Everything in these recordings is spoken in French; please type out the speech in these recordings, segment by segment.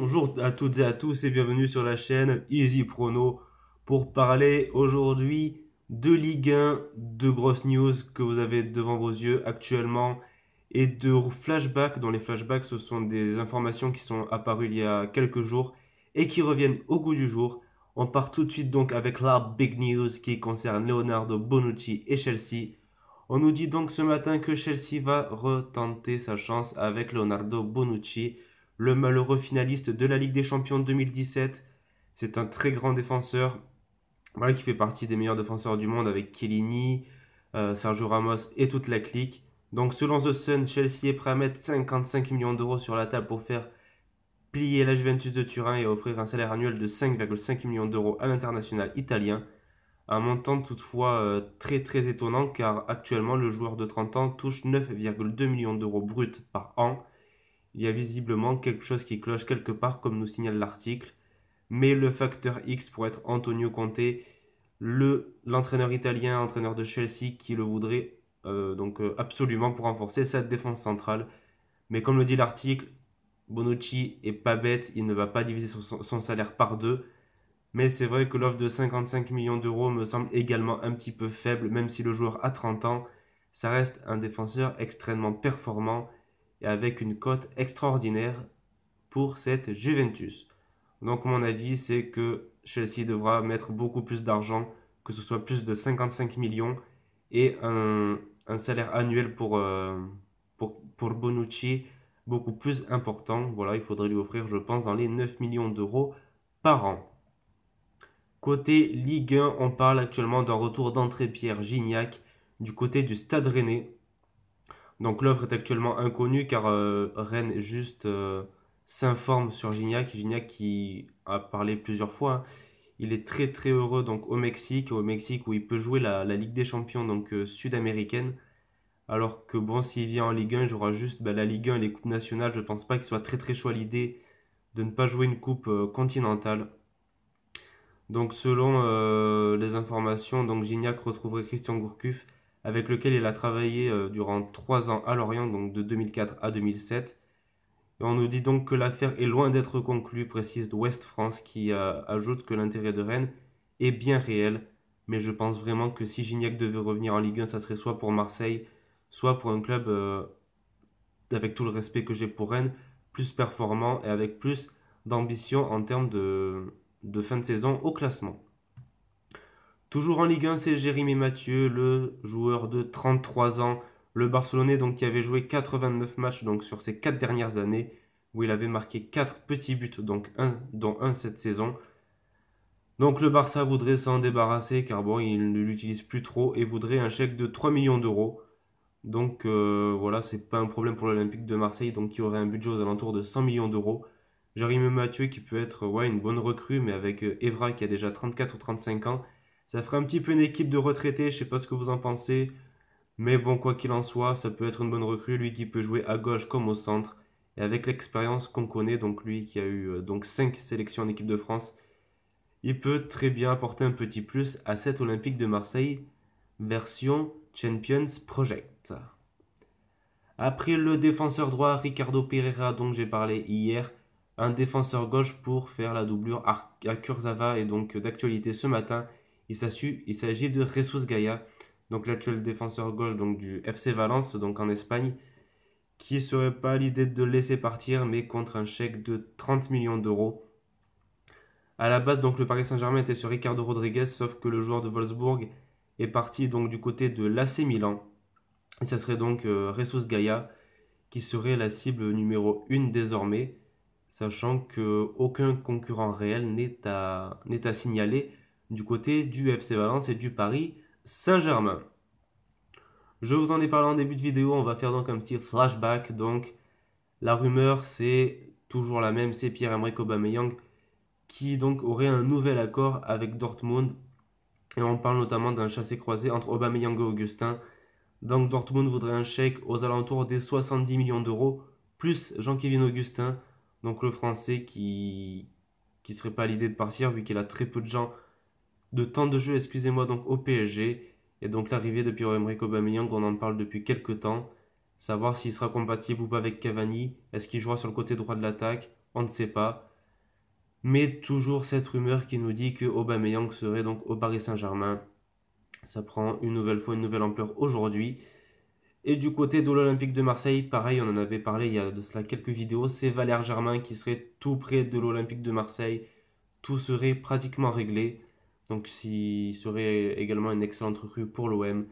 Bonjour à toutes et à tous et bienvenue sur la chaîne Easy Prono pour parler aujourd'hui de Ligue 1, de grosses news que vous avez devant vos yeux actuellement et de flashbacks, dont les flashbacks ce sont des informations qui sont apparues il y a quelques jours et qui reviennent au goût du jour. On part tout de suite donc avec la big news qui concerne Leonardo Bonucci et Chelsea. On nous dit donc ce matin que Chelsea va retenter sa chance avec Leonardo Bonucci, le malheureux finaliste de la Ligue des Champions 2017. C'est un très grand défenseur, voilà, qui fait partie des meilleurs défenseurs du monde avec Chiellini, Sergio Ramos et toute la clique. Donc selon The Sun, Chelsea est prêt à mettre 55 millions d'euros sur la table pour faire plier la Juventus de Turin et à offrir un salaire annuel de 5,5 millions d'euros à l'international italien. Un montant toutefois très très étonnant car actuellement le joueur de 30 ans touche 9,2 millions d'euros bruts par an. Il y a visiblement quelque chose qui cloche quelque part comme nous signale l'article. Mais le facteur X pourrait être Antonio Conte, l'entraîneur italien, entraîneur de Chelsea qui le voudrait absolument pour renforcer sa défense centrale. Mais comme le dit l'article, Bonucci est pas bête, il ne va pas diviser son salaire par deux. Mais c'est vrai que l'offre de 55 millions d'euros me semble également un petit peu faible, même si le joueur a 30 ans, ça reste un défenseur extrêmement performant et avec une cote extraordinaire pour cette Juventus. Donc mon avis c'est que Chelsea devra mettre beaucoup plus d'argent, que ce soit plus de 55 millions et un salaire annuel pour Bonucci beaucoup plus important. Voilà, il faudrait lui offrir je pense dans les 9 millions d'euros par an. Côté Ligue 1, on parle actuellement d'un retour d'André-Pierre Gignac du côté du Stade Rennais. Donc l'offre est actuellement inconnue car Rennes juste s'informe sur Gignac. Gignac qui a parlé plusieurs fois, hein. Il est très très heureux donc au Mexique où il peut jouer la Ligue des Champions donc sud-américaine. Alors que bon, s'il vient en Ligue 1, il jouera juste la Ligue 1 et les coupes nationales. Je pense pas qu'il soit très très chaud à l'idée de ne pas jouer une coupe continentale. Donc selon les informations, donc Gignac retrouverait Christian Gourcuff avec lequel il a travaillé durant 3 ans à Lorient, donc de 2004 à 2007. Et on nous dit donc que l'affaire est loin d'être conclue, précise Ouest France, qui ajoute que l'intérêt de Rennes est bien réel. Mais je pense vraiment que si Gignac devait revenir en Ligue 1, ça serait soit pour Marseille, soit pour un club, avec tout le respect que j'ai pour Rennes, plus performant et avec plus d'ambition en termes de fin de saison au classement. Toujours en Ligue 1, c'est Jérémy Mathieu, le joueur de 33 ans, le Barcelonais donc qui avait joué 89 matchs donc sur ces 4 dernières années, où il avait marqué 4 petits buts, dont un cette saison. Donc le Barça voudrait s'en débarrasser car bon, il ne l'utilise plus trop et voudrait un chèque de 3 millions d'euros. Donc voilà, c'est pas un problème pour l'Olympique de Marseille, donc qui aurait un budget aux alentours de 100 millions d'euros. Jérémy Mathieu qui peut être ouais, une bonne recrue, mais avec Evra qui a déjà 34 ou 35 ans, ça ferait un petit peu une équipe de retraités, je sais pas ce que vous en pensez. Mais bon, quoi qu'il en soit, ça peut être une bonne recrue, lui qui peut jouer à gauche comme au centre. Et avec l'expérience qu'on connaît, donc lui qui a eu donc 5 sélections en équipe de France, il peut très bien apporter un petit plus à cette Olympique de Marseille version Champions Project. Après le défenseur droit Ricardo Pereira dont j'ai parlé hier, un défenseur gauche pour faire la doublure à Kurzawa et donc d'actualité ce matin, il s'agit de Jesus Gaya, donc l'actuel défenseur gauche donc du FC Valence donc en Espagne, qui serait pas l'idée de le laisser partir mais contre un chèque de 30 millions d'euros. À la base donc le Paris Saint-Germain était sur Ricardo Rodriguez sauf que le joueur de Wolfsburg est parti donc du côté de l'AC Milan. Et ça serait donc Jesus Gaya qui serait la cible numéro 1 désormais, sachant qu'aucun concurrent réel n'est à signaler du côté du FC Valence et du Paris Saint-Germain. Je vous en ai parlé en début de vidéo, on va faire donc un petit flashback. Donc la rumeur c'est toujours la même, c'est Pierre-Emerick Aubameyang qui donc aurait un nouvel accord avec Dortmund. Et on parle notamment d'un chassé-croisé entre Aubameyang et Augustin. Donc Dortmund voudrait un chèque aux alentours des 70 millions d'euros, plus Jean-Kévin Augustin, donc le français qui serait pas à l'idée de partir vu qu'il a très peu de temps de jeu, excusez-moi, donc au PSG. Et donc l'arrivée de Pierre-Emerick Aubameyang, on en parle depuis quelques temps. Savoir s'il sera compatible ou pas avec Cavani, est-ce qu'il jouera sur le côté droit de l'attaque, on ne sait pas. Mais toujours cette rumeur qui nous dit que Aubameyang serait donc au Paris Saint-Germain. Ça prend une nouvelle fois une nouvelle ampleur aujourd'hui. Et du côté de l'Olympique de Marseille, pareil, on en avait parlé il y a de cela quelques vidéos, c'est Valère Germain qui serait tout près de l'Olympique de Marseille. Tout serait pratiquement réglé. Donc il serait également une excellente recrue pour l'OM.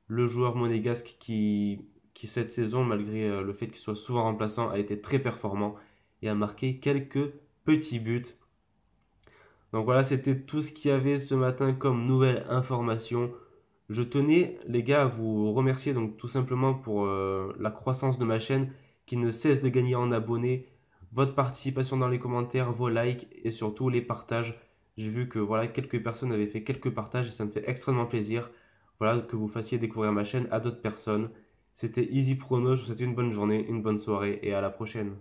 Le joueur monégasque qui cette saison, malgré le fait qu'il soit souvent remplaçant, a été très performant et a marqué quelques petits buts. Donc voilà, c'était tout ce qu'il y avait ce matin comme nouvelle information. Je tenais, les gars, à vous remercier donc tout simplement pour la croissance de ma chaîne qui ne cesse de gagner en abonnés, votre participation dans les commentaires, vos likes et surtout les partages. J'ai vu que voilà, quelques personnes avaient fait quelques partages et ça me fait extrêmement plaisir. Voilà, que vous fassiez découvrir ma chaîne à d'autres personnes. C'était Easy Prono, je vous souhaite une bonne journée, une bonne soirée et à la prochaine.